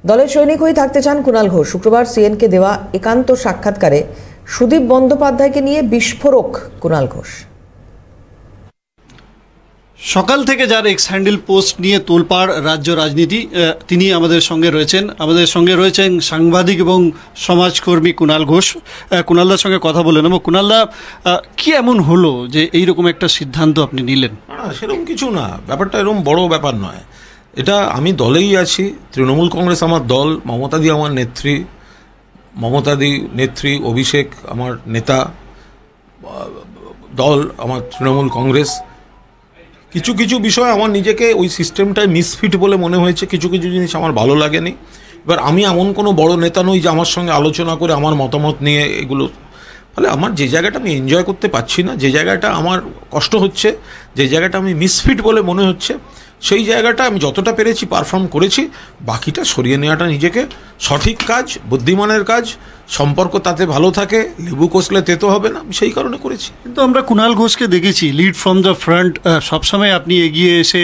দলের সৈনিক হয়ে থাকতে চান কুণাল ঘোষ। শুক্রবার সিএনকে দেওয়া একান্ত সাক্ষাৎকারে সুদীপ বন্দ্যোপাধ্যায়কে নিয়ে বিস্ফোরক কুণাল ঘোষ। সকাল থেকে যার এক্স হ্যান্ডেল পোস্ট নিয়ে তোলপাড় রাজ্য রাজনীতি, তিনি আমাদের সঙ্গে রয়েছেন সাংবাদিক এবং সমাজকর্মী কুণাল ঘোষ। কুণালদার সঙ্গে কথা বলে নেব। কুণালদা, কি এমন হলো যে এইরকম একটা সিদ্ধান্ত আপনি নিলেন? সেরকম কিছু না, ব্যাপারটা এরকম বড় ব্যাপার নয়। এটা আমি দলেই আছি, তৃণমূল কংগ্রেস আমার দল, মমতাদি আমার নেত্রী, মমতাদি নেত্রী, অভিষেক আমার নেতা, দল আমার তৃণমূল কংগ্রেস। কিছু কিছু বিষয় আমার নিজেকে ওই সিস্টেমটায় মিসফিট বলে মনে হয়েছে, কিছু কিছু জিনিস আমার ভালো লাগেনি। এবার আমি এমন কোনো বড় নেতা নই যে আমার সঙ্গে আলোচনা করে আমার মতামত নিয়ে এগুলো, ফলে আমার যে জায়গাটা আমি এনজয় করতে পারছি না, যে জায়গাটা আমার কষ্ট হচ্ছে, যে জায়গাটা আমি মিসফিট বলে মনে হচ্ছে, সেই জায়গাটা আমি যতটা পেরেছি পারফর্ম করেছি। বাকিটা সরিয়ে নেওয়াটা নিজেকে সঠিক কাজ, বুদ্ধিমানের কাজ। সম্পর্ক তাতে ভালো থাকে, লেবু কষলে তেতো হবে না, সেই কারণে করেছি। কিন্তু আমরা কুণাল ঘোষকে দেখেছি লিড ফ্রম দ্য ফ্রন্ট, সবসময় আপনি এগিয়ে এসে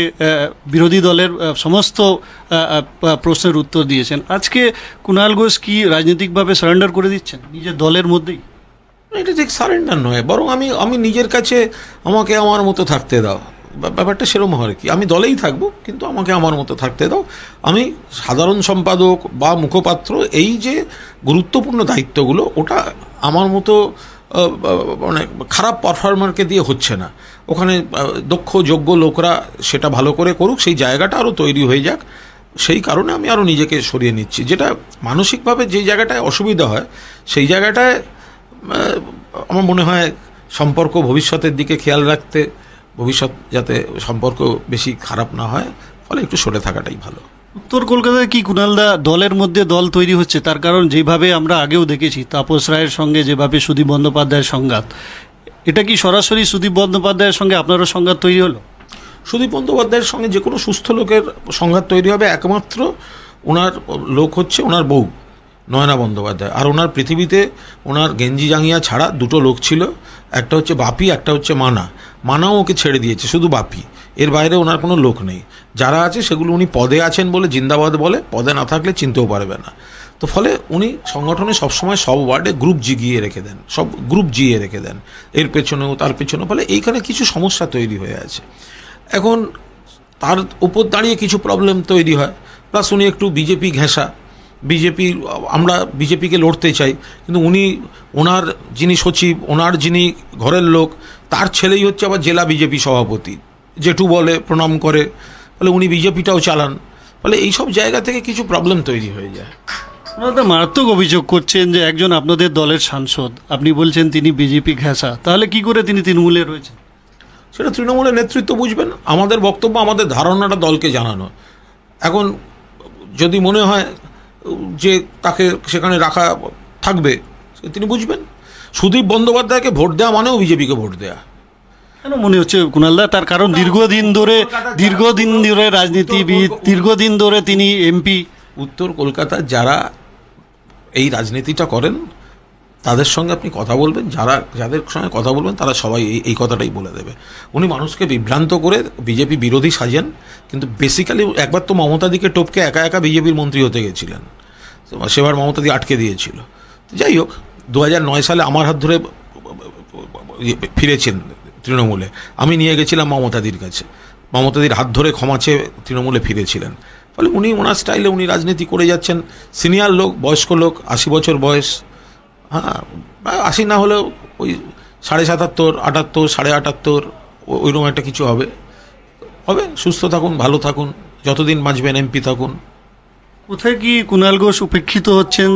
বিরোধী দলের সমস্ত প্রশ্নের উত্তর দিয়েছেন। আজকে কুণাল ঘোষ কি রাজনৈতিকভাবে সারেন্ডার করে দিচ্ছেন নিজের দলের মধ্যেই? এটা ঠিক সারেন্ডার নয়, বরং আমি নিজের কাছে আমাকে আমার মতো থাকতে দাও, ব্যাপারটা সেরকম হয় কি। আমি দলেই থাকবো, কিন্তু আমাকে আমার মতো থাকতে দাও। আমি সাধারণ সম্পাদক বা মুখপাত্র, এই যে গুরুত্বপূর্ণ দায়িত্বগুলো, ওটা আমার মতো মানে খারাপ পারফর্মারকে দিয়ে হচ্ছে না। ওখানে দক্ষ যোগ্য লোকরা সেটা ভালো করে করুক, সেই জায়গাটা আরও তৈরি হয়ে যাক। সেই কারণে আমি আরও নিজেকে সরিয়ে নিচ্ছি। যেটা মানসিকভাবে যে জায়গাটায় অসুবিধা হয়, সেই জায়গাটায় আমার মনে হয় সম্পর্ক ভবিষ্যতের দিকে খেয়াল রাখতে, ভবিষ্যৎ যাতে সম্পর্ক বেশি খারাপ না হয়, ফলে একটু সরে থাকাটাই ভালো। উত্তর কলকাতায় কি কুণালদা দলের মধ্যে দল তৈরি হচ্ছে? তার কারণ যেভাবে আমরা আগেও দেখেছি তাপস রায়ের সঙ্গে যেভাবে সুদীপ বন্দ্যোপাধ্যায়ের সংঘাত, এটা কি সরাসরি সুদীপ বন্দ্যোপাধ্যায়ের সঙ্গে আপনারও সংঘাত তৈরি হলো? সুদীপ বন্দ্যোপাধ্যায়ের সঙ্গে যে কোনো সুস্থ লোকের সংঘাত তৈরি হবে। একমাত্র ওনার লোক হচ্ছে ওনার বউ নয়না বন্দ্যোপাধ্যায়। আর ওনার পৃথিবীতে ওনার গেঞ্জি জাঙ্গিয়া ছাড়া দুটো লোক ছিল, একটা হচ্ছে বাপি, একটা হচ্ছে মানাও ওকে ছেড়ে দিয়েছে, শুধু বাপি। এর বাইরে ওনার কোনো লোক নেই। যারা আছে সেগুলো উনি পদে আছেন বলে জিন্দাবাদ বলে, পদে না থাকলে চিনতেও পারবে না। তো ফলে উনি সংগঠনে সবসময় সব ওয়ার্ডে গ্রুপ জিগিয়ে রেখে দেন, সব গ্রুপ জিয়ে রেখে দেন, এর পেছনেও তার পেছনেও। ফলে এইখানে কিছু সমস্যা তৈরি হয়ে আছে। এখন তার উপর দাঁড়িয়ে কিছু প্রবলেম তৈরি হয়। প্লাস উনি একটু বিজেপি ঘেঁষা, আমরা বিজেপিকে লড়তে চাই, কিন্তু ওনার যিনি সচিব, ওনার যিনি ঘরের লোক, তার ছেলেই হচ্ছে আবার জেলা বিজেপি সভাপতি, জেঠু বলে, প্রণাম করে, ফলে উনি বিজেপিটাও চালান। ফলে এইসব জায়গা থেকে কিছু প্রবলেম তৈরি হয়ে যায়। ওনারা মারাত্মক অভিযোগ করছেন যে একজন আপনাদের দলের সাংসদ, আপনি বলছেন তিনি বিজেপি ঘেঁষা, তাহলে কি করে তিনি তৃণমূলে রয়েছেন? সেটা তৃণমূলের নেতৃত্ব বুঝবেন। আমাদের বক্তব্য, আমাদের ধারণাটা দলকে জানানো। এখন যদি মনে হয় যে তাকে সেখানে রাখা থাকবে, তিনি বুঝবেন। সুদীপ বন্দ্যোপাধ্যায়কে ভোট দেওয়া মানেও বিজেপিকে ভোট দেওয়া। কেন মনে হচ্ছে কুণালদা? তার কারণ দীর্ঘদিন ধরে রাজনীতিবিদ, দীর্ঘদিন ধরে তিনি এমপি। উত্তর কলকাতার যারা এই রাজনীতিটা করেন তাদের সঙ্গে আপনি কথা বলবেন, যাদের সঙ্গে কথা বলবেন তারা সবাই এই কথাটাই বলে দেবে। উনি মানুষকে বিভ্রান্ত করে বিজেপি বিরোধী সাজেন, কিন্তু বেসিক্যালি একবার তো মমতাদিকে টপকে একা একা বিজেপির মন্ত্রী হতে গেছিলেন, সেবার মমতাদি আটকে দিয়েছিল। যাই হোক, 2009 সালে আমার হাত ধরে ফিরেছেন তৃণমূলে, আমি নিয়ে গেছিলাম মমতাদির কাছে, মমতাদির হাত ধরে ক্ষমা চেয়ে তৃণমূলে ফিরেছিলেন। ফলে উনি ওনার স্টাইলে উনি রাজনীতি করে যাচ্ছেন। সিনিয়র লোক, বয়স্ক লোক, 80 বছর বয়স, হ্যাঁ 80 না হলেও ওই 77, 78, 78, ওইরকম একটা কিছু হবে। সুস্থ থাকুন, ভালো থাকুন, যতদিন বাঁচবেন এমপি থাকুন। কোথায় কি কুণাল ঘোষ উপেক্ষিত হচ্ছেন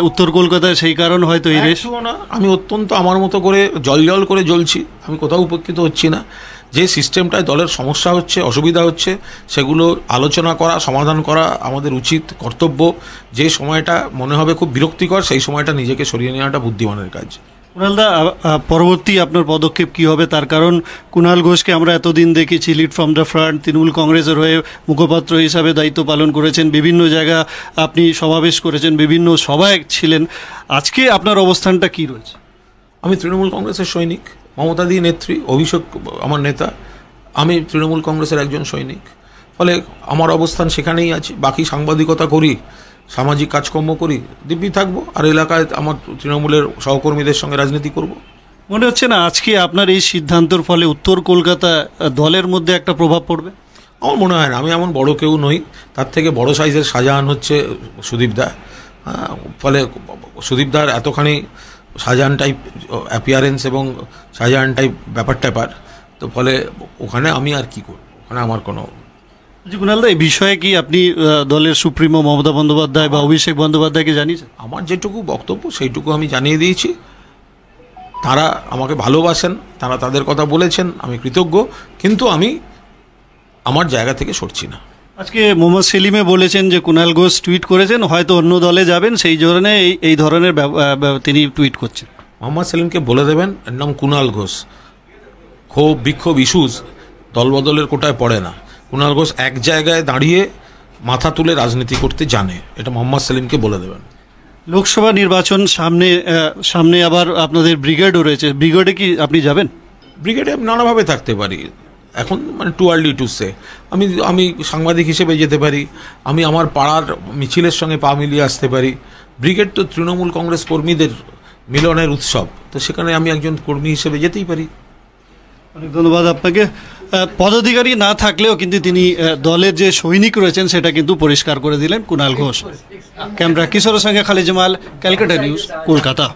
উত্তর কলকাতায়, সেই কারণ হয়তো এই রেশ? না, আমি অত্যন্ত আমার মতো করে জল করে জ্বলছি, আমি কোথাও উপেক্ষিত হচ্ছি না। যে সিস্টেমটায় দলের সমস্যা হচ্ছে, অসুবিধা হচ্ছে, সেগুলো আলোচনা করা, সমাধান করা আমাদের উচিত, কর্তব্য। যে সময়টা মনে হবে খুব বিরক্তিকর, সেই সময়টা নিজেকে সরিয়ে নেওয়াটা বুদ্ধিমানের কাজ। কুণালদা, পরবর্তী আপনার পদক্ষেপ কি হবে? তার কারণ কুণাল ঘোষকে আমরা এতদিন দেখেছি lead from the front, Trinamool কংগ্রেসের হয়ে মুখপাত্র হিসাবে দায়িত্ব পালন করেছেন, বিভিন্ন জায়গা আপনি সমাবেশ করেছেন, বিভিন্ন সভায় ছিলেন। আজকে আপনার অবস্থানটা কি রয়েছে? আমি তৃণমূল কংগ্রেসের সৈনিক, মমতাদি নেত্রী, অভিষেক আমার নেতা, আমি তৃণমূল কংগ্রেসের একজন সৈনিক। ফলে আমার অবস্থান সেখানেই আছে। বাকি সাংবাদিকতা করি, সামাজিক কাজকর্ম করি, দিব্যি থাকবো, আর এলাকায় আমার তৃণমূলের সহকর্মীদের সঙ্গে রাজনীতি করব। মনে হচ্ছে না আজকে আপনার এই সিদ্ধান্তর ফলে উত্তর কলকাতা দলের মধ্যে একটা প্রভাব পড়বে? আমার মনে হয় না, আমি এমন বড় কেউ নই, তার থেকে বড় সাইজের শাহজাহান হচ্ছে সুদীপদা। ফলে সুদীপদার এতখানি শাহজাহান টাইপ অ্যাপিয়ারেন্স এবং শাহজাহান টাইপ ব্যাপার ট্যাপার, তো ফলে ওখানে আমি আর কি করব, ওখানে আমার কোনো। কুণালদা, এই বিষয়ে কি আপনি দলের সুপ্রিমো মমতা বন্দ্যোপাধ্যায় বা অভিষেক বন্দ্যোপাধ্যায়কে জানিয়েছেন? আমার যেটুকু বক্তব্য সেইটুকু আমি জানিয়ে দিয়েছি। তারা আমাকে ভালোবাসেন, তারা তাদের কথা বলেছেন, আমি কৃতজ্ঞ, কিন্তু আমি আমার জায়গা থেকে সরছি না। আজকে মোহাম্মদ সেলিমে বলেছেন যে কুণাল ঘোষ টুইট করেছেন, হয়তো অন্য দলে যাবেন, সেই ধরনের এই ধরনের তিনি টুইট করছেন। মোহাম্মদ সেলিমকে বলে দেবেন এর নাম কুণাল ঘোষ। ক্ষোভ বিক্ষোভ ইস্যুস দলবদলের কোটায় পড়ে না। কুণাল ঘোষ এক জায়গায় দাঁড়িয়ে মাথা তুলে রাজনীতি করতে জানে, এটা মোহাম্মদ সেলিমকে বলে দেবেন। লোকসভা নির্বাচন সামনে আবার আপনাদের ব্রিগেডও রয়েছে, ব্রিগেডে কি আপনি যাবেন? ব্রিগেডে আমি নানাভাবে থাকতে পারি, এখন মানে টু আর্লি টু সে। আমি সাংবাদিক হিসেবে যেতে পারি, আমি আমার পাড়ার মিছিলের সঙ্গে পা মিলিয়ে আসতে পারি। ব্রিগেড তো তৃণমূল কংগ্রেস কর্মীদের মিলনের উৎসব, তো সেখানে আমি একজন কর্মী হিসেবে যেতেই পারি। অনেক ধন্যবাদ আপনাকে। পদাধিকারী না থাকলেও কিন্তু তিনি দলের যে সৈনিক রয়েছেন সেটা কিন্তু পরিষ্কার করে দিলেন কুণাল ঘোষ। ক্যামেরা কিশোরের সঙ্গে খালিদ জামাল, ক্যালকাটা নিউজ, কলকাতা।